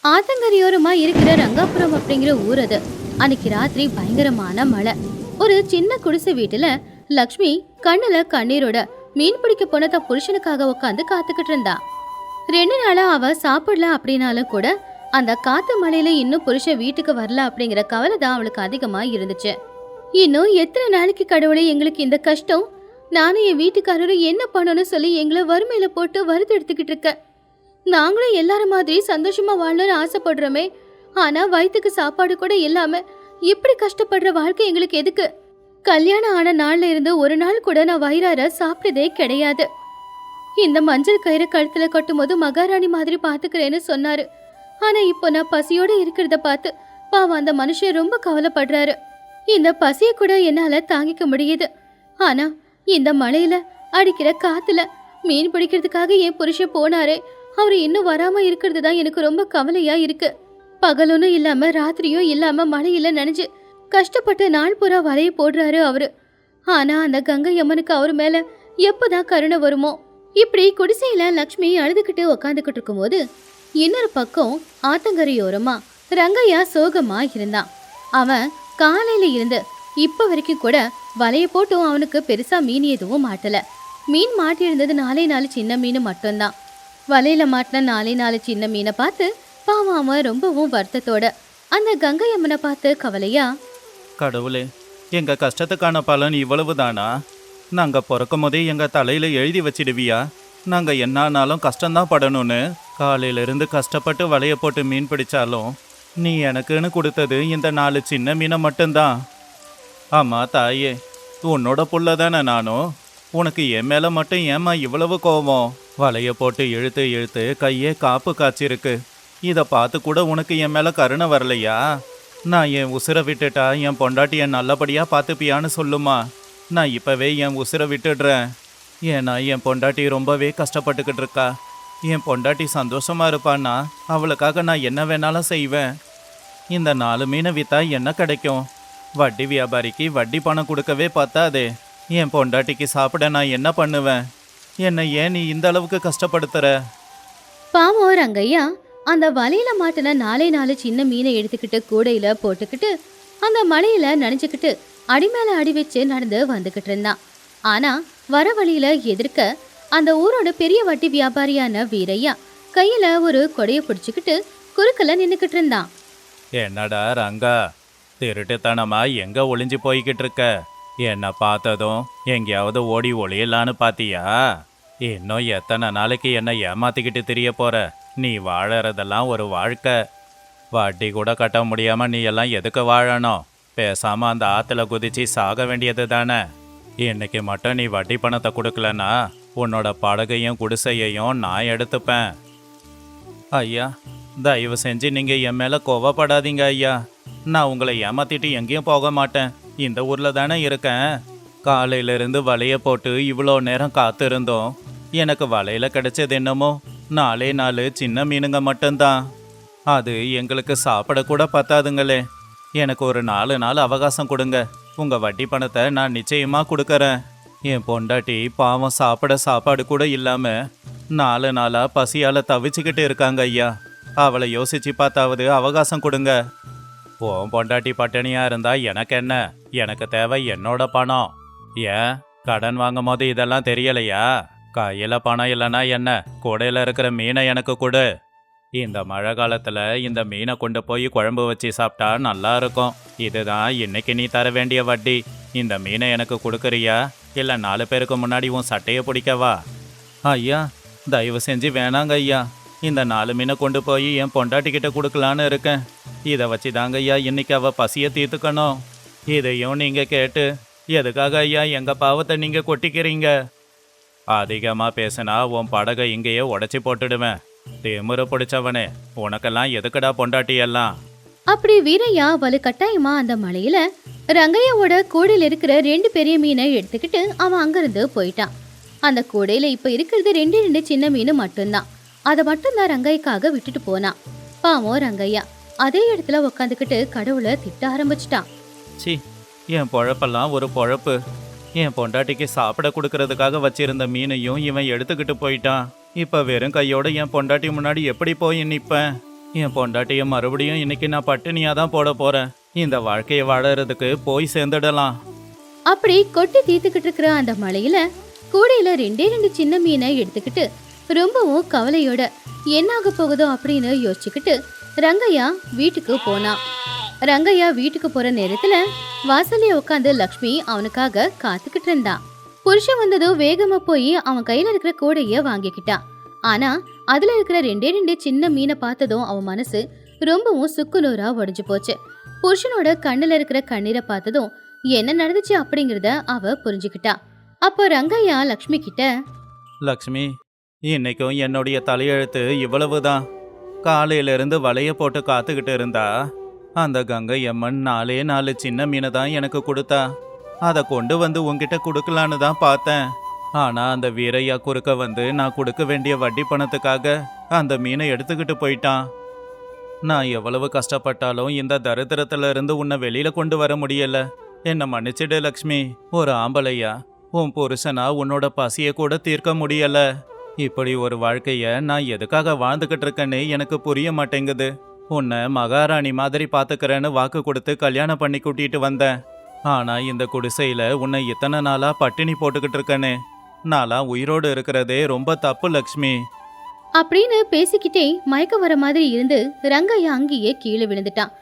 ஆத்தங்கரையோரமா இருக்கிற ரங்காபுரம் அப்படிங்கிற ஊர் அது. அன்னைக்கு ராத்திரி பயங்கரமான மழை. ஒரு சின்ன குடிசை வீட்டுல லக்ஷ்மி கண்ணுல கண்ணீரோட மீன் பிடிக்க போன தன் புருஷனுக்காக உட்காந்து காத்துக்கிட்டு இருந்தா. 2 நாளா அவ சாப்பிடல அப்படின்னாலும் கூட அந்த காத்து மழையில இன்னும் புருஷன் வீட்டுக்கு வரல அப்படிங்கிற கவலை தான் அவளுக்கு அதிகமா இருந்துச்சு. இன்னும் எத்தனை நாளைக்கு கடவுளே எங்களுக்கு இந்த கஷ்டம், நானும் என் வீட்டுக்காரரும் என்ன பண்ணணும்னு சொல்லி எங்களை வறுமையில போட்டு வறுத்து எடுத்துக்கிட்டு இருக்க. நாங்களும் எல்லாரும் மாதிரி சந்தோஷமா வாழணும்னு ஆசைப்படுறோமே, ஆனா வயிற்றுக்கு சாப்பாடு கூட இல்லாம இப்படி கஷ்டப்படுற வாழ்க்கை எங்களுக்கு எதுக்கு? கல்யாணம் ஆன நாள்ல இருந்து ஒரு நாள் கூட நான் வயிறார சாப்பிட்டதே கிடையாது. இந்த மஞ்சள் கயிறு கழுத்துல கட்டும் போது மகாராணி மாதிரி பாத்துக்கிறேன்னு சொன்னாரு. ஆனா இப்போ நான் பசியோட இருக்கிறத பார்த்து பாவம் அந்த மனுஷன் ரொம்ப கவலைப்படுறாரு. இந்த பசிய கூட என்னால தாங்கிக்க முடியுது. ஆனா இந்த மழையில அடிக்கிற காத்துல மீன் பிடிக்கிறதுக்காக என் புருஷன் போனாரே, அவரு இன்னும் வராம இருக்கிறது தான் எனக்கு ரொம்ப கவலையா இருக்கு. பகலொன்னும் இல்லாம ராத்திரியும் இல்லாம மழையில நனைஞ்சு கஷ்டப்பட்டு நாள் பூரா வலைய போடுறாரு அவரு. ஆனா அந்த கங்கை அம்மனுக்கு அவர் மேல எப்பதான் கருணை வருமோ? இப்படி குடிசையில லக்ஷ்மி அழுதுகிட்டு உக்காந்துக்கிட்டு இருக்கும் போது இன்னொரு பக்கம் ஆத்தங்கரையோரமா ரங்கையா சோகமா இருந்தான். அவன் காலையில இருந்து இப்ப வரைக்கும் கூட வலைய போட்டும் அவனுக்கு பெருசா மீன் எதுவும் மாட்டல. மீன் மாட்டி இருந்தது 4 சின்ன மீன் மட்டும்தான். வலையில மாட்டின 4 சின்ன மீனை பார்த்து பாவம் அவன் ரொம்பவும் வருத்தத்தோட அந்த கங்கை அம்மனை பார்த்து கவலையா, கடவுளே, எங்க கஷ்டத்துக்கான பலன் இவ்வளவுதானா? நாங்க பிறக்கும் போதே எங்க தலையில எழுதி வச்சிடுவியா நாங்க என்னானாலும் கஷ்டம்தான் படணும்னு? காலையிலிருந்து கஷ்டப்பட்டு வலைய போட்டு மீன் பிடிச்சாலும் நீ எனக்குன்னு கொடுத்தது இந்த 4 சின்ன மீனை மட்டும்தான். ஆமா தாயே, உன்னோட புள்ள தானே நானும். உனக்கு என் மேல மட்டும் ஏமா இவ்வளவு கோபம்? வலைய போட்டு இழுத்து இழுத்து கையே காப்பு காய்ச்சிருக்கு. இதை பார்த்து கூட உனக்கு என் மேல கருணை வரலையா? நான் என் உசுரை விட்டுட்டா என் பொண்டாட்டி என் நல்லபடியா பார்த்துப்பியான்னு சொல்லுமா. நான் இப்பவே என் உசுரை விட்டுடுறேன். ஏன்னா என் பொண்டாட்டி ரொம்பவே கஷ்டப்பட்டுக்கிட்டு இருக்கா. என் பொண்டாட்டி சந்தோஷமா இருப்பான்னா அவளுக்காக நான் என்ன வேணாலும் செய்வேன். இந்த 4 மீனை வித்தா என்ன கிடைக்கும்? வட்டி வியாபாரிக்கு வட்டி பணம் கொடுக்கவே பார்த்தாதே. என் பொண்டாட்டிக்கு சாப்பிட நான் என்ன பண்ணுவேன்? என்னை ஏன் நீ இந்த அளவுக்கு கஷ்டப்படுத்துற? பாவம் ரங்கையா அந்த வலையில மாட்டின 4 சின்ன மீனை எடுத்துக்கிட்டு கூடையில போட்டுக்கிட்டு அந்த மலையில நனைஞ்சுக்கிட்டு அடி மேல அடி வச்சு நடந்து வந்துகிட்டு இருந்தான். ஆனா வர வழியில எதிர்க்க அந்த ஊரோட பெரிய வட்டி வியாபாரியான வீரையா கையில ஒரு கொடைய பிடிச்சுக்கிட்டு குறுக்கல நின்னுக்கிட்டு இருந்தான். என்னடா ரங்கா, திருட்டுத்தனமா எங்க ஒளிஞ்சு போய்கிட்டு இருக்க? என்னை பார்த்ததும் எங்கேயாவது ஓடி ஒளியலான்னு பாத்தியா? இன்னும் எத்தனை நாளைக்கு என்னை ஏமாத்திக்கிட்டு தெரிய போற? நீ வாழறதெல்லாம் ஒரு வாழ்க்கை. வட்டி கூட கட்ட முடியாம நீ எல்லாம் எதுக்கு வாழணும்? பேசாம அந்த ஆத்துல குதிச்சு சாக வேண்டியது தானே. இன்னைக்கு மட்டும் நீ வட்டி பணத்தை கொடுக்கலன்னா உன்னோட படகையும் குடிசையையும் நான் எடுத்துப்பேன். ஐயா, தயவு செஞ்சு நீங்க என் மேல கோவப்படாதீங்க ஐயா. நான் உங்களை ஏமாத்திட்டு எங்கேயும் போக மாட்டேன். இந்த ஊர்ல தானே இருக்கேன். காலையிலிருந்து வலைய போட்டு இவ்வளோ நேரம் காத்திருந்தோம். எனக்கு வலையில கிடைச்சது என்னமோ 4 சின்ன மீனுங்க மட்டும்தான். அது எங்களுக்கு சாப்பிட கூட பத்தாதுங்களே. எனக்கு ஒரு 4 நாள் அவகாசம் கொடுங்க. உங்க வட்டி பணத்தை நான் நிச்சயமா கொடுக்கறேன். என் பொண்டாட்டி பாவம் சாப்பிட சாப்பாடு கூட இல்லாம 4 நாளா பசியால தவிச்சுக்கிட்டு இருக்காங்க ஐயா. அவளை யோசிச்சு பார்த்தாவது அவகாசம் கொடுங்க. உன் பொண்டாட்டி பட்டினியா இருந்தா எனக்கு என்ன? எனக்கு தேவை என்னோட பணம். ஏன் கடன் வாங்கும் போது இதெல்லாம் தெரியலையா? கையில பணம் இல்லைன்னா என்ன, கூடையில இருக்கிற மீனை எனக்கு கொடு. இந்த மழை காலத்துல இந்த மீனை கொண்டு போய் குழம்பு வச்சு சாப்பிட்டா நல்லா இருக்கும். இதுதான் இன்னைக்கு நீ தர வேண்டிய வட்டி. இந்த மீனை எனக்கு கொடுக்குறியா இல்ல 4 பேருக்கு முன்னாடி உன் சட்டையை பிடிக்கவா? ஐயா, தயவு செஞ்சு வேணாங்க ஐயா. இந்த 4 மீனை கொண்டு போய் என் பொண்டாட்டிக்கிட்ட கொடுக்கலான்னு இருக்கேன். இதை வச்சு தாங்க ஐயா இன்னைக்கு அவ பசியை தீர்த்துக்கணும். இதையும் நீங்க கேட்டு எதுக்காக ஐயா எங்க பாவத்தை நீங்க கொட்டிக்கிறீங்க? அதிகமா பேசினா உன் படகை இங்கேயே உடைச்சி போட்டுடுவேன். திமிரு பிடிச்சவனே, உனக்கெல்லாம் எதுக்குடா பொண்டாட்டி எல்லாம்? அப்படி வீரையா வலு கட்டாயமா அந்த மலையில ரங்கையாவோட கூடையில இருக்கிற 2 பெரிய மீனை எடுத்துக்கிட்டு அவன் அங்கிருந்து போயிட்டான். அந்த கூடையில இப்ப இருக்கிறது 2 சின்ன மீன் மட்டும்தான். அதை மட்டும்தான் ரங்கைக்காக விட்டுட்டு போனான். பாவம் ரங்கையா அதே இடத்துல உக்காந்துக்கிட்டு கடவுளை திட்ட ஆரம்பிச்சிட்டான். சி, என் பொழப்பெல்லாம் ஒரு பொழப்பு. என் பொண்டாட்டிக்கு சாப்பிட கொடுக்கறதுக்காக வச்சிருந்த மீனையும் இவன் எடுத்துக்கிட்டு போயிட்டான். இப்ப வெறும் கையோட என் பொண்டாட்டி முன்னாடி எப்படி போய் நிப்பேன்? என் பொண்டாட்டிய மறுபடியும் இன்னைக்கு நான் பட்டினியா தான் போட போறேன். இந்த வாழ்க்கையை வாழறதுக்கு போய் சேர்ந்துடலாம். அப்படி கொட்டி தீர்த்துக்கிட்டு இருக்கிற அந்த மலையில கூடையில ரெண்டே ரெண்டு சின்ன மீனை எடுத்துக்கிட்டு ரொம்பவும் கவலையோட என்னாக போகுதோ அப்படின்னு யோசிச்சுக்கிட்டு ரங்கையா வீட்டுக்கு போனான். ரங்கையா வீட்டுக்கு போற நேரத்துல வாசல்ல உட்காந்து லக்ஷ்மி அவனுக்காக காத்துக்கிட்டு இருந்தான். புருஷன் வந்ததும் வேகமா போய் அவன் கையில இருக்கிற கூடைய வாங்கிக்கிட்டான். ஆனா அதுல இருக்கிற ரெண்டே ரெண்டு சின்ன மீனை பார்த்ததும் அவன் மனசு ரொம்பவும் சுக்குநூறா உடைஞ்சு போச்சு. புருஷனோட கண்ணுல இருக்கிற கண்ணீரை பார்த்ததும் என்ன நடந்துச்சு அப்படிங்கறத அவ புரிஞ்சுக்கிட்டா. அப்போ ரங்கையா லக்ஷ்மி கிட்ட, லக்ஷ்மி, இன்னைக்கும் என்னுடைய தலையெழுத்து இவ்வளவுதான். காலையில இருந்து வலைய போட்டு காத்துக்கிட்டு இருந்தா அந்த கங்கை அம்மன் 4 சின்ன மீனை தான் எனக்கு கொடுத்தா. அதை கொண்டு வந்து உன்கிட்ட கொடுக்கலான்னு தான் பார்த்தேன். ஆனா அந்த வீரையா குறுக்க வந்து நான் கொடுக்க வேண்டிய வட்டி பணத்துக்காக அந்த மீனை எடுத்துக்கிட்டு போயிட்டான். நான் எவ்வளவு கஷ்டப்பட்டாலும் இந்த தரித்திரத்துல இருந்து உன்னை வெளியில கொண்டு வர முடியல. என்னை மன்னிச்சிடு லக்ஷ்மி. ஒரு ஆம்பளையா உன் புருஷனா உன்னோட பசிய கூட தீர்க்க முடியல. இப்படி ஒரு வாழ்க்கைய நான் எதுக்காக வாழ்ந்துகிட்டு இருக்கேன்னு எனக்கு புரிய மாட்டேங்குது. உன்னை மகாராணி மாதிரி பாத்துக்கிறேன்னு வாக்கு கொடுத்து கல்யாணம் பண்ணி கூட்டிட்டு வந்தேன். ஆனா இந்த குடிசையில உன்னை இத்தனை நாளா பட்டினி போட்டுக்கிட்டு இருக்கேனே. நான்லாம் உயிரோடு இருக்கிறதே ரொம்ப தப்பு லக்ஷ்மி. அப்படின்னு பேசிக்கிட்டே மயக்க வர மாதிரி இருந்து ரங்கையா அங்கேயே கீழே விழுந்துட்டான்.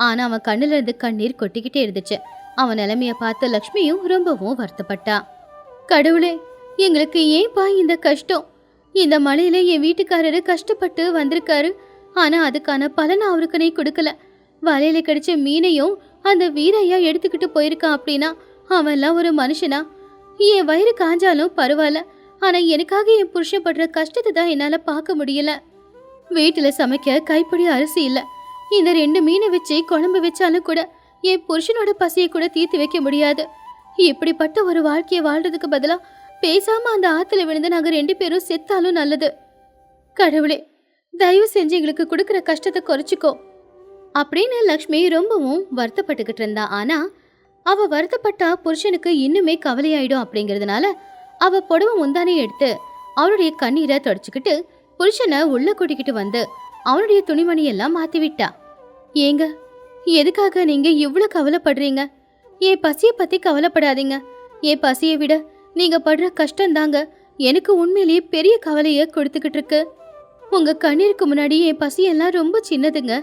ஆனா அவன் கண்ணுல இருந்து கண்ணீர் கொட்டிக்கிட்டே இருந்துச்சு. அவன் நிலைமைய பார்த்த லக்ஷ்மியும் ரொம்பவும் வருத்தப்பட்டா. கடவுளே, எங்களுக்கு ஏன்பா இந்த கஷ்டம்? இந்த மலையில என் வீட்டுக்காரரு கஷ்டப்பட்டு வந்திருக்காரு. ஆனா அதுக்கான பலன் அவருக்கு நீ கொடுக்கல. வலையில கிடைச்ச மீனையும் அந்த வீரையா எடுத்துக்கிட்டு போயிருக்கான். அப்படின்னா அவன்லாம் ஒரு மனுஷனா? என் வயிறு காஞ்சாலும் பரவாயில்ல, ஆனா எனக்காக என் புருஷன் படுற கஷ்டத்தை தான் என்னால பார்க்க முடியல. வீட்டுல சமைக்க கைப்பிடி அரிசி இல்ல. இந்த 2 மீனை வச்சு குழம்பு வச்சாலும் கூட என் புருஷனோட பசியை கூட தீர்த்து வைக்க முடியாது. இப்படிப்பட்ட ஒரு வாழ்க்கையை வாழ்றதுக்கு பதிலா பேசாம அந்த ஆத்துல விழுந்து நாங்க 2 பேரும் செத்தாலும் நல்லது. கடவுளே, தயவு செஞ்சு எங்களுக்கு கொடுக்குற கஷ்டத்தை குறைச்சிக்கோ அப்படின்னு லக்ஷ்மி ரொம்பவும் வருத்தப்பட்டுக்கிட்டு இருந்தா. ஆனா அவ வருத்தப்பட்டா புருஷனுக்கு இன்னுமே கவலையாயிடும் அப்படிங்கறதுனால அவ புடவை முந்தானே எடுத்து அவனுடைய கண்ணீரை தொடச்சுக்கிட்டு புருஷனை உள்ள கூட்டிக்கிட்டு வந்து அவனுடைய துணிமணி எல்லாம் மாத்தி விட்டா. ஏங்க, எதுக்காக நீங்க இவ்வளவு கவலைப்படுறீங்க? என் பசியை பத்தி கவலைப்படாதீங்க. என் பசியை விட நீங்க படுற கஷ்டம் தாங்க எனக்கு உண்மையிலேயே பெரிய கவலைய கொடுத்துக்கிட்டு இருக்கு. உங்க கண்ணீருக்கு முன்னாடி என் பசியெல்லாம் ரொம்ப சின்னதுங்க.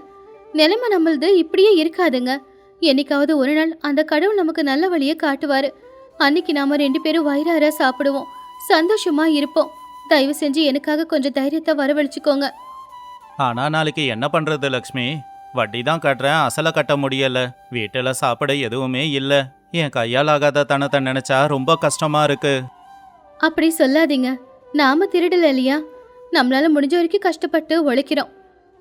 நிலைமை நம்மளது இப்படியே இருக்காதுங்க. என்னைக்காவது ஒரு நாள் அந்த கடவுள் நமக்கு நல்ல வழியை காட்டுவாரு. அன்னைக்கு நாம 2 பேரும் வயிறார சாப்பிடுவோம், சந்தோஷமா இருப்போம். தயவு செஞ்சு எனக்காக கொஞ்சம் தைரியத்தை வரவழைச்சுக்கோங்க. ஆனா நாளைக்கு என்ன பண்றது லக்ஷ்மி? வட்டி தான் கட்டுறேன், அசலை கட்ட முடியல. வீட்டுல சாப்பிட எதுவுமே இல்ல. என் கையால் ஆகாத தனத்தை நினைச்சா ரொம்ப கஷ்டமா இருக்கு. அப்படி சொல்லாதீங்க. நாம திருடல இல்லையா? நம்மளால முடிஞ்ச வரைக்கும் கஷ்டப்பட்டு உழைக்கிறோம்.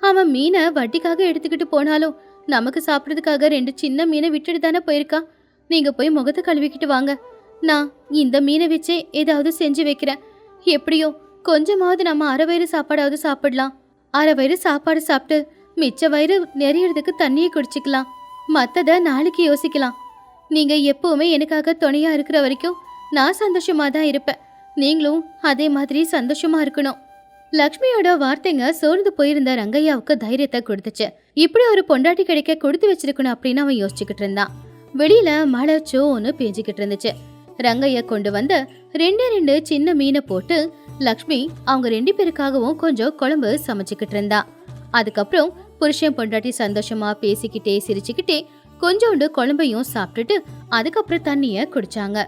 அவன் மீனை வட்டிக்காக எடுத்துக்கிட்டு போனாலும் நமக்கு சாப்பிட்றதுக்காக 2 சின்ன மீனை விட்டுட்டு தானே போயிருக்கான். நீங்க போய் முகத்தை கழுவிக்கிட்டு வாங்க. நான் இந்த மீனை வச்சே ஏதாவது செஞ்சு வைக்கிறேன். எப்படியோ கொஞ்சமாவது நம்ம அரை வயிறு சாப்பாடாவது சாப்பிடலாம். அரை வயிறு சாப்பாடு சாப்பிட்டு மிச்ச வயிறு நிறையறதுக்கு தண்ணியை குடிச்சிக்கலாம். மற்றதை நாளைக்கு யோசிக்கலாம். நீங்க எப்பவுமே எனக்காக துணையா இருக்கிற வரைக்கும் நான் சந்தோஷமா தான் இருப்பேன். நீங்களும் அதே மாதிரி சந்தோஷமா இருக்கணும். லக்ஷ்மியோட வார்த்தைங்க சோர்ந்து போயிருந்த ரங்கையாவுக்கு தைரியத்தை கொடுத்துச்சு. இப்படி ஒரு பொண்டாட்டி கிடைக்க கொடுத்து வச்சிருக்கணும் அப்படின்னு அவன் யோசிச்சுக்கிட்டு இருந்தான். வெளியில மழை சோன்னு பேஞ்சுக்கிட்டு இருந்துச்சு. ரங்கையா கொண்டு வந்த 2 சின்ன மீனை போட்டு லக்ஷ்மி அவங்க 2 பேருக்காகவும் கொஞ்சம் குழம்பு சமைச்சுக்கிட்டு இருந்தா. அதுக்கப்புறம் புருஷன் பொண்டாட்டி சந்தோஷமா பேசிக்கிட்டே சிரிச்சுக்கிட்டே கொஞ்சோண்டு குழம்பையும் சாப்பிட்டுட்டு அதுக்கப்புறம் தண்ணிய குடிச்சாங்க.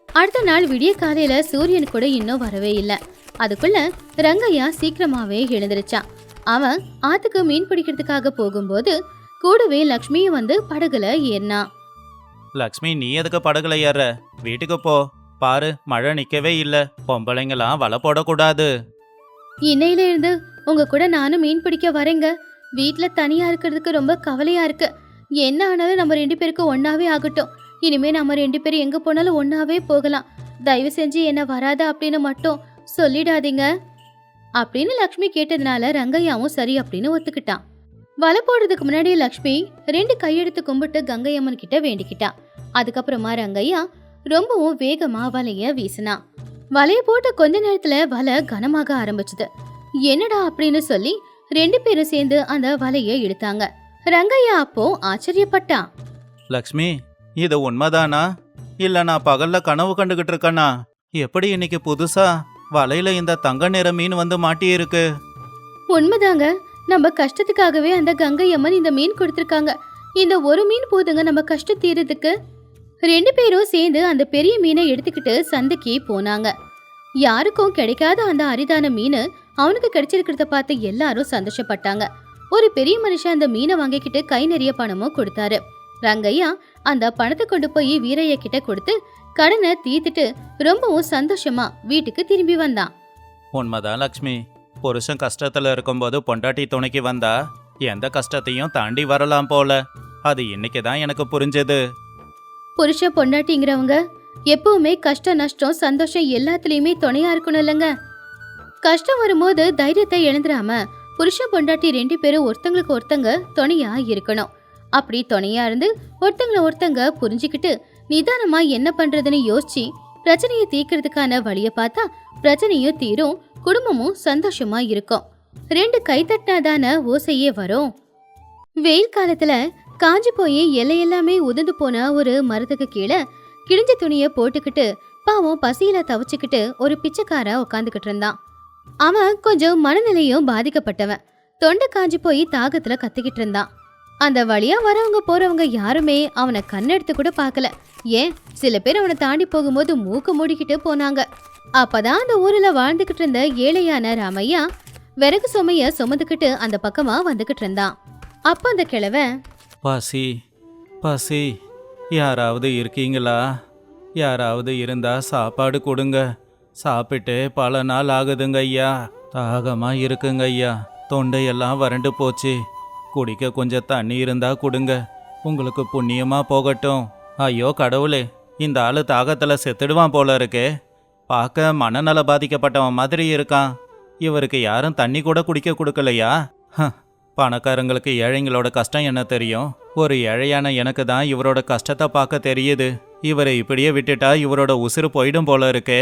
அடுத்த நாள் விடிய காலையில சூரியன் கூட இன்னும் வரவே இல்லை. அதுக்குள்ள ரங்கையா சீக்கிரமாவே எழுந்திருச்சான். அவன் ஆத்துக்கு மீன் பிடிக்கிறதுக்காக போகும்போது கூடவே லக்ஷ்மியும் வந்து படகுல ஏறினான். லக்ஷ்மி, நீ எதுக்கு படகுல ஏற? வீட்டுக்கு போ. பாரு, மழை நிக்கவே இல்ல. பொம்பளைங்களாம் வலை போடக்கூடாது. இன்னையில இருந்து உங்க கூட நானும் மீன் பிடிக்க வரேங்க. வீட்டுல தனியா இருக்கிறதுக்கு ரொம்ப கவலையா இருக்கு. என்ன ஆனாலும் நம்ம 2 பேருக்கும் ஒன்னாவே ஆகட்டும். இனிமே நம்ம 2 பேரும் எங்க போனாலும் ஒன்னாவே போகலாம். தயவு செஞ்சு என்ன வராத அப்படின்னு மட்டும் சொல்லிடாதீங்க அப்படின்னு லக்ஷ்மி கேட்டதுனால ரங்கையாவும் சரி அப்படின்னு ஒத்துக்கிட்டான். வலை போடுறதுக்கு முன்னாடி லக்ஷ்மி 2 கையெடுத்து கும்பிட்டு கங்கையம்மன் கிட்ட வேண்டிக்கிட்டான். அதுக்கப்புறமா ரங்கையா ரொம்பவும் வேகமா வலைய வீசினான். வலைய போட்ட கொஞ்ச நேரத்துல வலை கனமாக ஆரம்பிச்சது. என்னடா அப்படின்னு சொல்லி 2 பேரும் சேர்ந்து அந்த வலைய இழுத்தாங்க. ரங்கையா அப்போ ஆச்சரியப்பட்டான். லக்ஷ்மி, இது உண்மைதானா இல்ல நான் பகல்ல கனவு கண்டுகிட்டு இருக்கேனா? எப்படி இன்னைக்கு புதுசா வலையில இந்த தங்க நிற மீன் வந்து மாட்டியிருக்கு? உண்மைதாங்க, நம்ம கஷ்டத்துக்காகவே அந்த கங்கை அம்மன் இந்த மீன் கொடுத்திருக்காங்க. இந்த ஒரு மீன் போதுங்க நம்ம கஷ்டம் தீரதுக்கு. 2 பேரும் சேர்ந்து அந்த பெரிய மீனை எடுத்துக்கிட்டு சந்தைக்கு போனாங்க. யாருக்கும் கிடைக்காத அந்த அரிதான மீன் அவனுக்கு கிடைச்சிருக்கிறத பார்த்து எல்லாரும் சந்தோஷப்பட்டாங்க. ஒரு பெரிய மனுஷன் அந்த மீனை வாங்கிக்கிட்டு கை நிறைய பணமும் கொடுத்தாரு. ரங்கையா அந்த பணத்தை கொண்டு போய் வீரைய கிட்ட கொடுத்து கடனை தீர்த்துட்டு ரொம்பவும் சந்தோஷமா வீட்டுக்கு திரும்பி வந்தான். உண்மைதான் லக்ஷ்மி, புருஷன் கஷ்டத்துல இருக்கும்போது பொண்டாட்டி துணைக்கு வந்தா எந்த கஷ்டத்தையும் தாண்டி வரலாம் போல. அது இன்னைக்கு தான் எனக்கு புரிஞ்சது. புருஷ பொண்டாட்டிங்கிறவங்க எப்பவுமே கஷ்டம் நஷ்டம் சந்தோஷம் எல்லாத்துலயுமே துணையா இருக்கணும் இல்லைங்க. கஷ்டம் வரும்போது தைரியத்தை இழந்துடாம புருஷ பொண்டாட்டி 2 பேரும் ஒருத்தங்களுக்கு ஒருத்தங்க துணையா இருக்கணும். அப்படி துணையா இருந்து ஒருத்தங்க புரிஞ்சுக்கிட்டு நிதானமா என்ன பண்றதுன்னு யோசிச்சு பிரச்சனையை தீர்க்கறதுக்கான வழிய பார்த்தா பிரச்சனையும் தீரும், குடும்பமும் சந்தோஷமா இருக்கும். 2 கைத்தட்டினாதான ஓசையே வரும். வெயில் காலத்துல காஞ்சி போய் எல்லாமே உதிர்ந்து போன ஒரு மரத்துக்கு கீழே கிழிஞ்ச துணிய போட்டுக்கிட்டு பாவம் பசியில தவிச்சுக்கிட்டு ஒரு பிச்சைக்கார உட்காந்துக்கிட்டு இருந்தான். அவன் கொஞ்சம் மனநிலையும் பாதிக்கப்பட்டவன். தொண்டை காஞ்சி போய் தாகத்துல கத்திக்கிட்டு இருந்தான். அந்த வழியா வரவங்க போறவங்க யாருமே அவனை கண்ணெடுத்து கூட பார்க்கல. ஏன், சில பேர் அவனை தாண்டி போகும்போது மூக்க மூடிக்கிட்டு போனாங்க. அப்பதான் அந்த ஊர்ல வாழ்ந்துகிட்டு இருந்த ஏழையான ராமையா விறகு சுமைய சுமந்துக்கிட்டு அந்த பக்கமா வந்துகிட்டு இருந்தான். அப்ப அந்த கிழவன், பசி பசி, யாராவது இருக்கீங்களா? யாராவது இருந்தா சாப்பாடு கொடுங்க. சாப்பிட்டு பல நாள் ஆகுதுங்க ஐயா. தாகமா இருக்குங்க ஐயா. தொண்டையெல்லாம் வறண்டு போச்சு. குடிக்க கொஞ்சம் தண்ணி இருந்தா கொடுங்க. உங்களுக்கு புண்ணியமா போகட்டும். ஐயோ கடவுளே, இந்த ஆளு தாகத்துல செத்துடுவான் போல இருக்கே. பார்க்க மனநல பாதிக்கப்பட்டவன் மாதிரி இருக்கான். இவருக்கு யாரும் தண்ணி கூட குடிக்க கொடுக்கலையா? பணக்காரங்களுக்கு ஏழைங்களோட கஷ்டம் என்ன தெரியும்? ஒரு ஏழையான எனக்கு தான் இவரோட கஷ்டத்தை பார்க்க தெரியுது. இவரை இப்படியே விட்டுட்டா இவரோட உசுறு போயிடும் போல இருக்கே.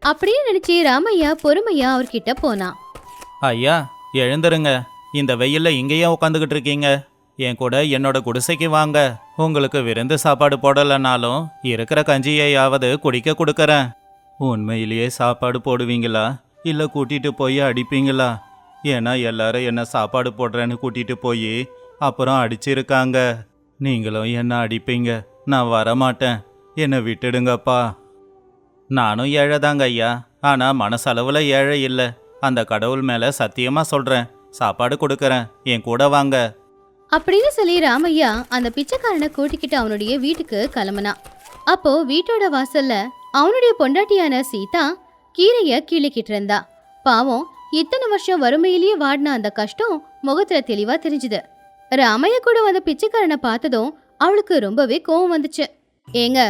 அப்படியே நினைச்சு ராமையா பொறுமையா அவர்கிட்ட போனான். ஐயா எழுந்துருங்க. இந்த வெயில்ல இங்கேயே உட்காந்துக்கிட்டு இருக்கீங்க. என் கூட என்னோட குடிசைக்கு வாங்க. உங்களுக்கு விருந்து சாப்பாடு போடலைனாலும் இருக்கிற கஞ்சியையாவது குடிக்க கொடுக்கறேன். உண்மையிலேயே சாப்பாடு போடுவீங்களா இல்ல கூட்டிட்டு போய் அடிப்பீங்களா? ஏன்னா எல்லாரும் என்ன சாப்பாடு போடுறேன்னு கூட்டிட்டு போய் அப்புறம் அடிச்சிருக்காங்க. நீங்களும் என்ன அடிப்பீங்க. நான் வரமாட்டேன். என்னை விட்டுடுங்கப்பா. நானும் ஏழைதாங்க ஐயா. ஆனா மனசளவுல ஏழை இல்லை. அந்த கடவுள் மேல சத்தியமா சொல்றேன், சாப்பாடு கொடுக்கறேன். என் கூட வாங்க அப்படின்னு சொல்லி ராமையா அந்த பிச்சைக்காரனை கூட்டிக்கிட்டு அவனுடைய வீட்டுக்கு கிளம்புனான். அப்போ வீட்டோட வாசல்ல அவனுடைய பொண்டாட்டியான சீதா கீரைய கிள்ளிக்கிட்டு இருந்தா. பாவம், இத்தனை வருஷம் வறுமையிலேயே வாடின அந்த கஷ்டம் முகத்துல தெளிவா தெரிஞ்சுது. ராமையா கூட வந்த பிச்சைக்காரனை பார்த்ததும் அவளுக்கு ரொம்பவே கோவம் வந்துச்சு. ஏங்க,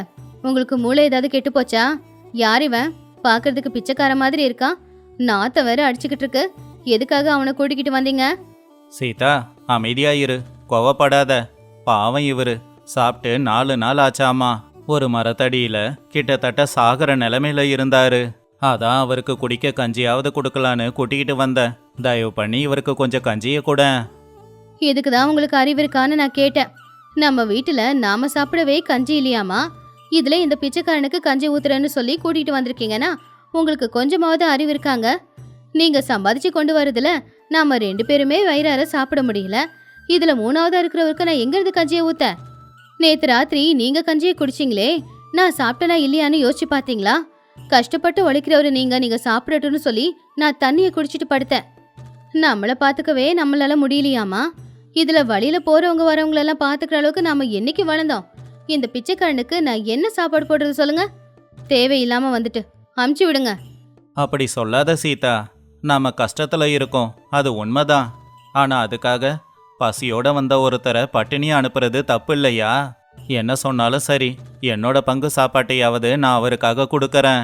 உங்களுக்கு மூளை ஏதாவது கெட்டு போச்சா? யார் இவன்? பாக்குறதுக்கு பிச்சைக்கார மாதிரி இருக்கான். நாத்த வேற அடிச்சுக்கிட்டு இருக்கு. எதுக்காக அவனை கூட்டிக்கிட்டு வந்தீங்க? சீதா, அமைதியாயிரு, கோவப்படாத. பாவம், இவரு சாப்பிட்டு 4 நாள் ஆச்சாமா. ஒரு மரத்தடியில கிட்டத்தட்ட சாகர நிலைமையில இருந்தாரு. அதான் அவருக்கு குடிக்க கஞ்சியாவது கொடுக்கலான்னு கூட்டிக்கிட்டு வந்தேன். தயவு பண்ணி இவருக்கு கொஞ்சம் கஞ்சிய கூட. இதுக்குதான் உங்களுக்கு அறிவு இருக்கான்னு நான் கேட்டேன். நம்ம வீட்டுல நாம சாப்பிடவே கஞ்சி இல்லையாமா? இதுல இந்த பிச்சைக்காரனுக்கு கஞ்சி ஊத்துறேன்னு சொல்லி கூட்டிட்டு வந்திருக்கீங்கன்னா உங்களுக்கு கொஞ்சமாவது அறிவு இருக்காங்க? நீங்க சம்பாதிச்சு கொண்டு வரதுல நாம 2 பேருமே வயிறார சாப்பிட முடியல. இதுல 3ஆவதா இருக்கிறவருக்கு நான் எங்க இருந்து கஞ்சியை ஊத்த? நேத்து ராத்திரி நீங்க கஞ்சியை குடிச்சிங்களே, நான் சாப்பிட்டனா இல்லையான்னு யோசிச்சு பாத்தீங்களா? கஷ்டப்பட்டு உழைக்கிறவரு நீங்க சாப்பிடட்டும்னு சொல்லி நான் தண்ணியை குடிச்சிட்டு படுத்தேன். நம்மளை பாத்துக்கவே நம்மளால முடியலையாமா? இதுல வழியில போறவங்க வரவங்களெல்லாம் பாத்துக்கிற அளவுக்கு நாம என்னைக்கு வளர்ந்தோம்? இந்த பிச்சைக்காரனுக்கு நான் என்ன சாப்பாடு போடுறது சொல்லுங்க? தேவையில்லாம வந்துட்டு அமுச்சு விடுங்க. அப்படி சொல்லாத சீதா. நாம கஷ்டத்துல இருக்கோம், அது உண்மைதான். ஆனா அதுக்காக பசியோட வந்த ஒருத்தரை பட்டினி அனுப்புறது தப்பு இல்லையா? என்ன சொன்னாலும் சரி, என்னோட பங்கு சாப்பாட்டையாவது நான் அவருக்காக கொடுக்கறேன்.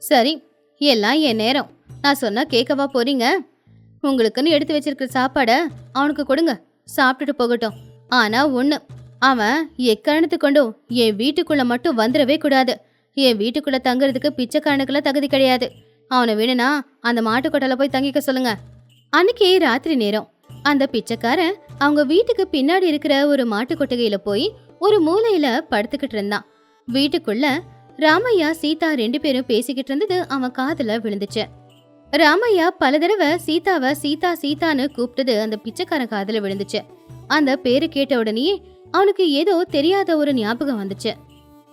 சரி, எல்லாம் என் நேரம். நான் சொன்னா கேட்கவா போறீங்க? உங்களுக்குன்னு எடுத்து வச்சிருக்கிற சாப்பாட அவனுக்கு கொடுங்க, சாப்பிட்டுட்டு போகட்டும். ஆனா ஒண்ணு, அவன் எக்காரணத்து கொண்டும் என் வீட்டுக்குள்ள மட்டும் வந்துடவே கூடாது. என் வீட்டுக்குள்ள தங்குறதுக்கு பிச்சைக்காரனுக்குலாம் தகுதி கிடையாது. அவனை வேணும்னா அந்த மாட்டுக்கொட்டையில போய் தங்கிக்க சொல்லுங்க. அன்னைக்கு ராத்திரி நேரம் அந்த பிச்சைக்காரன் அவங்க வீட்டுக்கு பின்னாடி இருக்கிற ஒரு மாட்டு கொட்டகையில போய் ஒரு மூலையில படுத்துக்கிட்டு இருந்தான். வீட்டுக்குள்ள ராமையா சீதா 2 பேரும் பேசிக்கிட்டு இருந்தது அவன் காதுல விழுந்துச்சு. ராமையா பல தடவை சீதாவை சீதா சீதான்னு கூப்பிட்டது அந்த பிச்சைக்காரன் காதுல விழுந்துச்சு. அந்த பேரு கேட்ட உடனே அவனுக்கு ஏதோ தெரியாத ஒரு ஞாபகம் வந்துச்சு.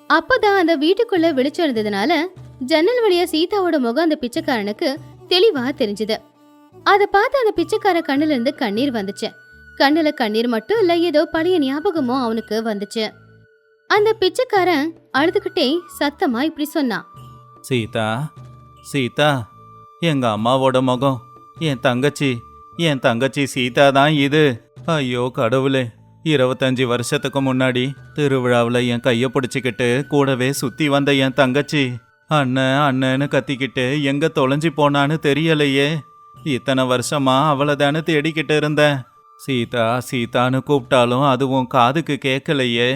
அப்பதான் அந்த வீட்டுக்குள்ள வெளிச்சம் இருந்ததுனால ஜன்னல் வழியா சீதாவோட முகம் அந்த பிச்சைக்காரனுக்கு தெளிவா தெரிஞ்சுது. அத பார்த்து அந்த பிச்சைக்கார கண்ணுல இருந்து கண்ணீர் வந்துச்சு. கண்ணுல கண்ணீர் மட்டும் இல்ல, ஏதோ பழைய ஞாபகமும் அவனுக்கு வந்துச்சு. அந்த பிச்சைக்காரன் அழுதுகிட்டே சத்தமா இப்படி சொன்னான். சீதா, சீதா, எங்க அம்மாவோட முகம், என் தங்கச்சி சீதா தான் இது. ஐயோ கடவுளே, 25 வருஷத்துக்கு முன்னாடி திருவிழாவில் என் கையை பிடிச்சிக்கிட்டு கூடவே சுத்தி வந்த என் தங்கச்சி அண்ணன் அண்ணன்னு கத்திக்கிட்டு எங்க தொலைஞ்சி போனான்னு தெரியலையே. இத்தனை வருஷமா அவளை தானே தேடிக்கிட்டு இருந்தேன். சீதா சீதான்னு கூப்பிட்டாலும் அதுவும் காதுக்கு கேட்கலையே.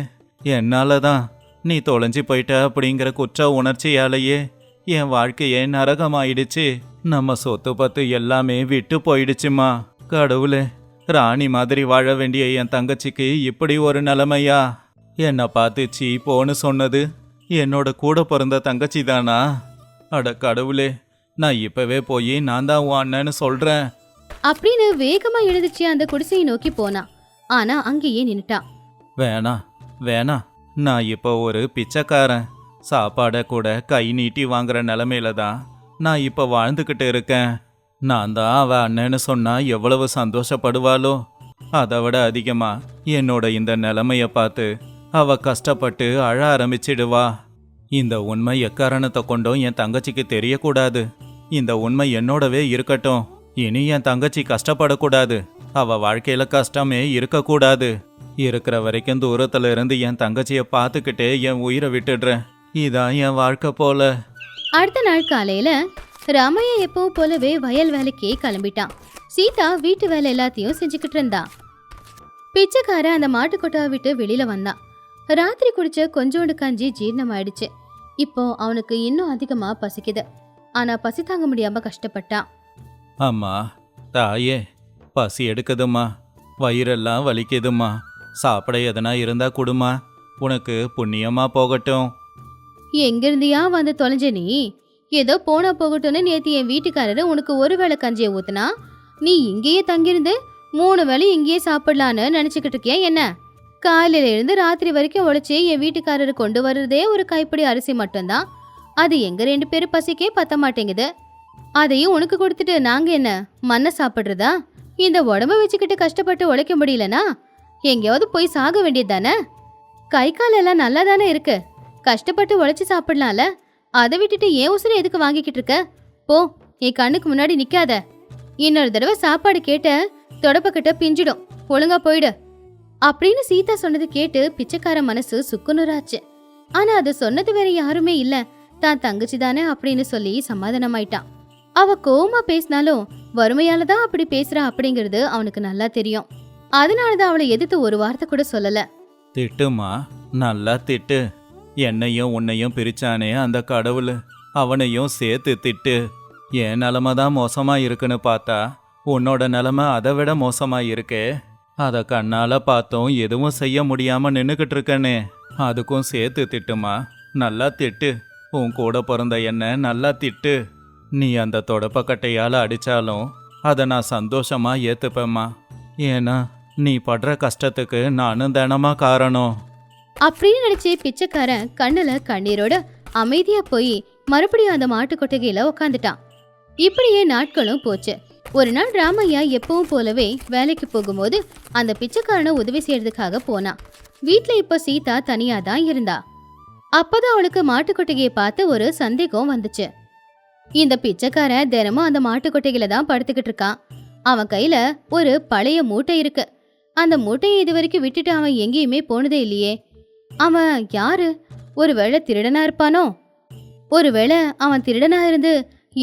என்னால தான் நீ தொலைஞ்சி போயிட்ட அப்படிங்கிற குற்ற உணர்ச்சியாலேயே என் வாழ்க்கையே நரகமாயிடுச்சு. நம்ம சொத்து பத்து எல்லாமே விட்டு போயிடுச்சுமா. கடவுளே, ராணி மாதிரி வாழ வேண்டிய என் தங்கச்சிக்கு இப்படி ஒரு நிலைமையா? என்னை பார்த்து சீ போன்னு சொன்னது என்னோட கூட பிறந்த தங்கச்சி தானா? அட கடவுளே, நான் இப்பவே போய் நான் தான் உன் அண்ணன்னு சொல்றேன் அப்படின்னு வேகமா எழுந்துச்சு அந்த குடிசையை நோக்கி போனான். ஆனா அங்கேயே நின்னுட்டான். வேணா, நான் இப்போ ஒரு பிச்சைக்காரன். சாப்பாடை கூட கை நீட்டி வாங்குற நிலமையில தான் நான் இப்போ வாழ்ந்துக்கிட்டு இருக்கேன். நான் தான் அவ அண்ணன்னு சொன்னா எவ்வளவு சந்தோஷப்படுவாளோ, அதை விட அதிகமா என்னோட இந்த நிலைமைய பார்த்து அவ கஷ்டப்பட்டு அழ ஆரம்பிச்சிடுவா. இந்த உண்மை எக்காரணத்தை கொண்டும் என் தங்கச்சிக்கு தெரியக்கூடாது. இந்த உண்மை என்னோடவே இருக்கட்டும். இனி என் தங்கச்சி கஷ்டப்படக்கூடாது. அவ வாழ்க்கையில கஷ்டமே இருக்கக்கூடாது. இருக்கிற வரைக்கும் தூரத்துல இருந்து என் தங்கச்சிய பார்த்துக்கிட்டே என் உயிரை விட்டுடுறேன். இதான் என் வாழ்க்கை போல. அடுத்த நாள் காலையில ராமையா எப்பவும் போலவே வயல் வேலைக்கே கிளம்பிட்டான். சீதா வீட்டு வேலை எல்லாத்தையும் செஞ்சுக்கிட்டு இருந்தா. பிச்சைக்கார அந்த மாட்டுக்கொட்டாவை விட்டு வெளியில வந்தான். ராத்திரி குடிச்ச கொஞ்சோண்டு கஞ்சி ஜீரணம் ஆயிடுச்சு. இப்போ அவனுக்கு இன்னும் அதிகமா பசிக்குது. ஆனா பசி தாங்க முடியாம கஷ்டப்பட்டான். அம்மா, தாயே, பசி எடுக்குதுமா, வயிறெல்லாம் வலிக்குதுமா. சாப்பிட எதனா இருந்தா கொடுமா, உனக்கு புண்ணியமா போகட்டும். எங்கிருந்தியா வந்து தொலைஞ்ச நீ? ஏதோ போனா போகட்டும்னு நேத்து என் வீட்டுக்காரரு உனக்கு ஒரு வேளை கஞ்சியை ஊத்துனா, நீ இங்கேயே தங்கியிருந்து 3 வேளை இங்கேயே சாப்பிடலான்னு நினைச்சுக்கிட்டு இருக்கியா என்ன? காலையில இருந்து ராத்திரி வரைக்கும் உழைச்சி என் வீட்டுக்காரரு கொண்டு வர்றதே ஒரு கைப்பிடி அரிசி மட்டும்தான். அது எங்க 2 பேரும் பசிக்கே பத்த மாட்டேங்குது. அதையும் உனக்கு கொடுத்துட்டு நாங்க என்ன மண்ணை சாப்பிடுறதா? இந்த உடம்ப வச்சுக்கிட்டு கஷ்டப்பட்டு உழைக்க முடியலனா எங்கேயாவது போய் சாக வேண்டியது தானே? கை கால் எல்லாம் நல்லா தானே இருக்கு, கஷ்டப்பட்டு உழைச்சி சாப்பிடலாம்ல. அதை விட்டுட்டு ஏன் உசுரை எதுக்கு வாங்கிக்கிட்டு இருக்க? போ, என் கண்ணுக்கு முன்னாடி நிக்காத. இன்னொரு தடவை சாப்பாடு கேட்ட தொடப்பக்கிட்ட பிஞ்சிடும். ஒழுங்கா போயிடு அப்படின்னு சீதா சொன்னது கேட்டு பிச்சைக்கார மனசு சுக்குநூறாச்சு. ஆனா அது சொன்னது வேற யாருமே இல்ல, தான் தங்கச்சி தானே அப்படின்னு சொல்லி சமாதானமாயிட்டான். அவ கோவமா பேசினாலும் வறுமையாலதான் அப்படி பேசுறா அப்படிங்கிறது அவனுக்கு நல்லா தெரியும். அதனாலதான் அவளை எதிர்த்து ஒரு வார்த்தை கூட சொல்லல. திட்டுமா, நல்லா திட்டு. என்னையும் உன்னையும் பிரிச்சானே அந்த கடவுள், அவனையும் சேர்த்து திட்டு. என் நிலமை தான் மோசமா இருக்குன்னு பார்த்தா உன்னோட நிலமை அதை விட மோசமா இருக்கே. அதை கண்ணால பார்த்தோம் எதுவும் செய்ய முடியாம நின்னுக்கிட்டு இருக்கனே, அதுக்கும் சேர்த்து திட்டுமா, நல்லா திட்டு. உன் கூட பிறந்த என்ன நல்லா திட்டு. நீ அந்த தொடப்பக்கட்டையால அடிச்சாலும் அதை நான் சந்தோஷமா ஏத்துப்பேம்மா. ஏன்னா நீ படுற கஷ்டத்துக்கு நானும் தினமா காரணம் அப்படின்னு நினைச்சு பிச்சைக்காரன் கண்ணுல கண்ணீரோட அமைதியா போய் மறுபடியும் அந்த மாட்டு கொட்டகையில உக்காந்துட்டான். இப்படியே நாட்களும் போச்சு. ஒரு நாள் ராமையா எப்பவும் போலவே வேலைக்கு போகும்போது அந்த பிச்சைக்காரனை உதவி செய்யறதுக்காக போனான். வீட்டுல இப்ப சீதா தனியா தான் இருந்தா. அப்பதான் அவளுக்கு மாட்டு கொட்டகையை பார்த்து ஒரு சந்தேகம் வந்துச்சு. இந்த பிச்சைக்காரன் தினமும் அந்த மாட்டு கொட்டகையில தான் படுத்துக்கிட்டு இருக்கான். அவன் கையில ஒரு பழைய மூட்டை இருக்கு. அந்த மூட்டையை இது வரைக்கும் விட்டுட்டு அவன் எங்கேயுமே போனதே இல்லையே. அவன் யாரு? ஒருவேளை திருடனா இருப்பானோ? ஒருவேளை அவன் திருடனா இருந்து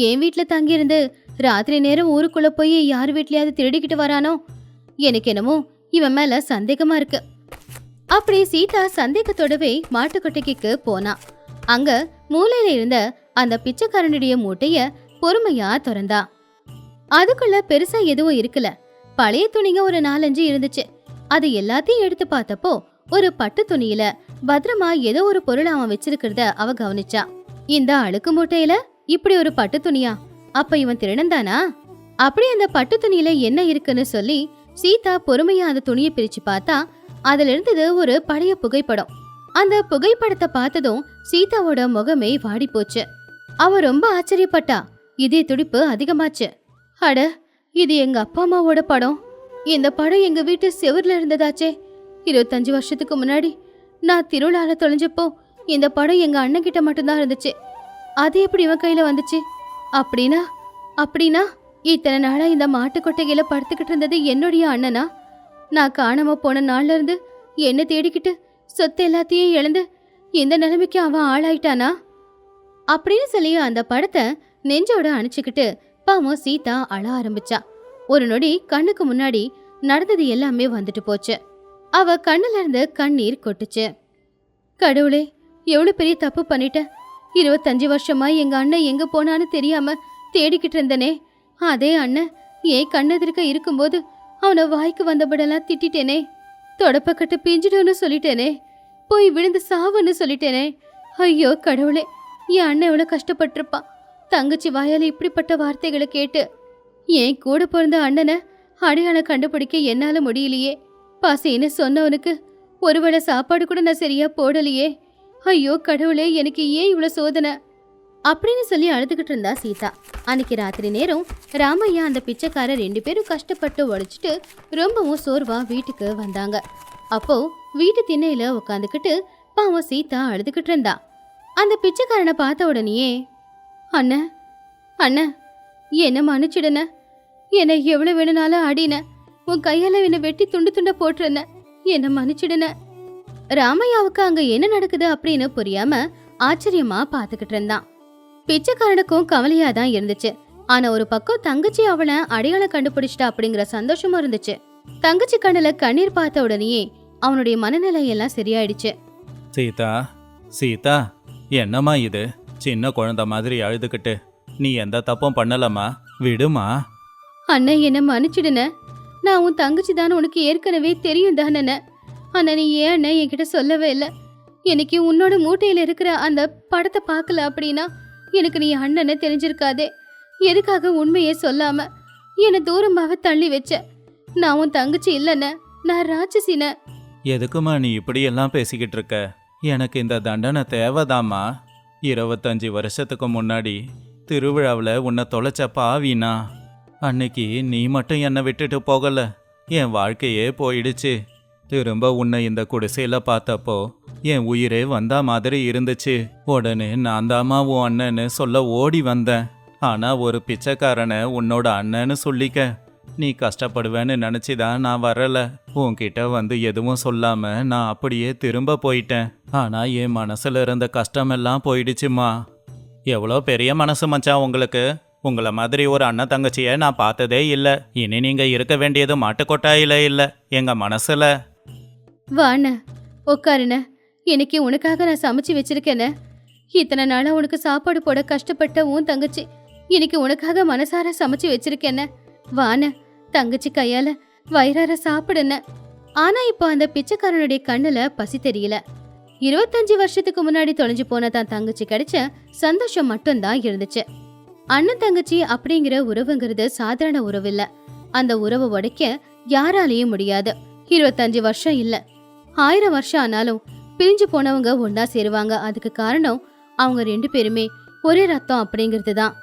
என் வீட்டுல தங்கியிருந்து ராத்திரி நேரம் ஊருக்குள்ள போய் யார் வீட்லயாவது திருடிக்கிட்டு வரானோ? எனக்கு என்னமோ இவன் மேல சந்தேகமா இருக்கு. அப்படி சீதா சந்தேகத்தோடவே மாட்டுக்கொட்டைக்கு போனா. அங்க மூலையில இருந்த அந்த பிச்சைக்காரனுடைய மூட்டைய பொறுமையா திறந்தா. அதுக்குள்ள பெருசா எதுவும் இருக்கல. பழைய துணிங்க ஒரு 4-5 இருந்துச்சு. அது எல்லாத்தையும் எடுத்து பார்த்தப்போ ஒரு பட்டு துணியில பத்திரமா ஏதோ ஒரு பொருள் அவன் வச்சிருக்கிறத அவ கவனிச்சா. இந்த அழுக்கு மூட்டையில இப்படி ஒரு பட்டு துணியா? அப்ப இவன் திருடன்தானா? அப்படி அந்த பட்டு துணியில என்ன இருக்குன்னு சொல்லி சீதா பொறுமையா அந்த துணியை பிரிச்சு பார்த்தா அதுல இருந்தது ஒரு பழைய புகைப்படம். அந்த புகைப்படத்தை பார்த்ததும் சீதாவோட முகமே வாடி போச்சு. அவ ரொம்ப ஆச்சரியப்பட்டா. இதே துடிப்பு அதிகமாச்சு. அட, இது எங்க அப்பா அம்மாவோட படம். இந்த படம் எங்க வீட்டு செவுர்ல இருந்ததாச்சே. 25 வருஷத்துக்கு முன்னாடி நான் திருவிழால தொலைஞ்சப்போ இந்த படம் எங்க அண்ணன் கிட்ட மட்டும்தான் இருந்துச்சு. அது எப்படி இவன் கையில வந்துச்சு? அப்படின்னா அப்படின்னா இத்தனை நாளா இந்த மாட்டுக்கொட்டையில படுத்துக்கிட்டு இருந்தது என்னுடைய அண்ணனா? நான் காணாம போன நாள்ல இருந்து என்ன தேடிக்கிட்டு சொத்து எல்லாத்தையும் இழந்து இந்த நிலைமைக்கு அவன் ஆளாயிட்டானா அப்படின்னு சொல்லி அந்த படத்தை நெஞ்சோட அணைச்சுக்கிட்டு பாவம் சீதா அழ ஆரம்பிச்சா. ஒரு நொடி கண்ணுக்கு முன்னாடி நடந்தது எல்லாமே வந்துட்டு போச்சு. அவ கண்ணுல இருந்து கண்ணீர் கொட்டுச்சு. கடவுளே, எவ்வளவு பெரிய தப்பு பண்ணிட்டேன். 25 வருஷமா எங்க அண்ணன் எங்க போனான்னு தெரியாம தேடிக்கிட்டு இருந்தனே. அதே அண்ணன் ஏன் கண்ணெதிர்க்க இருக்கும்போது அவனை வாய்க்கு வந்தபடெல்லாம் திட்டிட்டேனே. தொடப்பக்கட்டு பிஞ்சிடும்னு சொல்லிட்டேனே. போய் விழுந்து சாவுன்னு சொல்லிட்டேனே. ஐயோ கடவுளே, என் அண்ணன் எவ்வளவு கஷ்டப்பட்டிருப்பான். தங்கச்சி வாயால இப்படிப்பட்ட வார்த்தைகளை கேட்டு ஏன் கூட பிறந்த அண்ணனை அடையாளம் கண்டுபிடிக்க என்னால முடியலையே. பசின்னு சொன்னவனுக்கு ஒருவேளை சாப்பாடு கூட நான் சரியா போடலையே. ஐயோ கடவுளே, எனக்கு ஏன் இவ்வளவு சோதனை அப்படின்னு சொல்லி அழுதுகிட்டு இருந்தா சீதா. அன்னைக்கு ராத்திரி நேரம் ராமையா அந்த பிச்சைக்காரர் 2 பேரும் கஷ்டப்பட்டு உழைச்சிட்டு ரொம்பவும் சோர்வா வீட்டுக்கு வந்தாங்க. அப்போ வீட்டு திண்ணையில உட்காந்துக்கிட்டு பாவம் சீதா அழுதுகிட்டு இருந்தா. அந்த பிச்சைக்காரனை பார்த்த உடனேயே, அண்ணன் அண்ணன் என்ன மன்னிச்சிடுன. என்னை எவ்வளவு வேணுனாலும் அடின. உன் கையால என்னை வெட்டி துண்டு துண்ட போட்டுருன. என்ன மன்னிச்சிடுன. ராமையாவுக்கு அங்க என்ன நடக்குது அப்படின்னு புரியாம ஆச்சரியமா பாத்துக்கிட்டு இருந்தான். பிச்சைக்காரனுக்கும் கவலையா தான் இருந்துச்சு. ஆனா ஒரு பக்கம் தங்கச்சி அவனை அடையாளம் கண்டுபிடிச்சிட்டா அப்படிங்கிற சந்தோஷமும் இருந்துச்சு. தங்கச்சி கண்ணுல கண்ணீர் பார்த்த உடனேயே அவனுடைய மனநிலை எல்லாம் சரியாயிடுச்சு. சீதா, சீதா, என்னம்மா இது? சின்ன குழந்தை மாதிரி அழுதுகிட்டு. நீ எந்த தப்பும் பண்ணலம்மா, விடுமா. அண்ணன் என்ன மன்னிச்சிடுன. நான் உன் தங்கச்சி தானே உனக்கு ஏற்கனவே தெரியும் தானே. ஆனா நீ ஏன் அண்ணன் என்கிட்ட சொல்லவே இல்லை. எனக்கு உன்னோட மூட்டையில இருக்கிற அந்த படத்தை பார்க்கல அப்படின்னா எனக்கு நீ அண்ணனை தெரிஞ்சிருக்காதே. எதுக்காக உண்மையே சொல்லாம என்னை தூரமாக தள்ளி வச்ச? நான் உன் தங்கச்சி இல்லைன்ன, நான் ராட்சசின. எதுக்குமா நீ இப்படி எல்லாம் பேசிக்கிட்டு இருக்க? எனக்கு இந்த தண்டனை தேவைதாம்மா. 25 வருஷத்துக்கு முன்னாடி திருவிழாவில் உன்னை தொலைச்ச பாவினா. அன்னைக்கு நீ மட்டும் என்னை விட்டுட்டு போகல, என் வாழ்க்கையே போயிடுச்சு. திரும்ப உன்னை இந்த குடிசையில பார்த்தப்போ என் உயிரே வந்தா மாதிரி இருந்துச்சு. உடனே நான் தாம்மா உன் அண்ணன்னு சொல்ல ஓடி வந்தேன். ஆனா ஒரு பிச்சைக்காரனை உன்னோட அண்ணன்னு சொல்லிக்க நீ கஷ்டப்படுவேன்னு நினைச்சுதான் நான் வரல. உன்கிட்ட வந்து எதுவும் சொல்லாம நான் அப்படியே திரும்ப போயிட்டேன். ஆனா என் மனசுல இருந்த கஷ்டமெல்லாம் போயிடுச்சுமா. எவ்வளோ பெரிய மனசு மச்சான் உங்களுக்கு. உங்களை மாதிரி ஒரு அண்ணன் தங்கச்சியை நான் பார்த்ததே இல்லை. இனி நீங்க இருக்க வேண்டியது மாட்டுக்கொட்டாயில இல்லை, எங்க மனசுல. வாண்ண, உட்காருண்ண. இன்னைக்கு உனக்காக நான் சமைச்சு வச்சிருக்கேன. இத்தனை நாளா உனக்கு சாப்பாடு போட கஷ்டப்பட்ட உன் தங்கச்சி இன்னைக்கு உனக்காக மனசார சமைச்சு வச்சிருக்கேன. வாண்ண, தங்கச்சி கையால வயிறார சாப்பிடுன. ஆனா இப்போ அந்த பிச்சைக்காரனுடைய கண்ணுல பசி தெரியல. 25 வருஷத்துக்கு முன்னாடி தொலைஞ்சு போன தான் தங்கச்சி கிடைச்ச சந்தோஷம் மட்டும்தான் இருந்துச்சு. அண்ணன் தங்கச்சி அப்படிங்கிற உறவுங்கிறது சாதாரண உறவு இல்ல. அந்த உறவை உடைக்க யாராலையும் முடியாது. 25 வருஷம் இல்ல, 1000 வருஷம் ஆனாலும் பிரிஞ்சு போனவங்க ஒன்னா சேருவாங்க. அதுக்கு காரணம் அவங்க 2 பேருமே ஒரே ரத்தம் அப்படிங்கிறது தான்.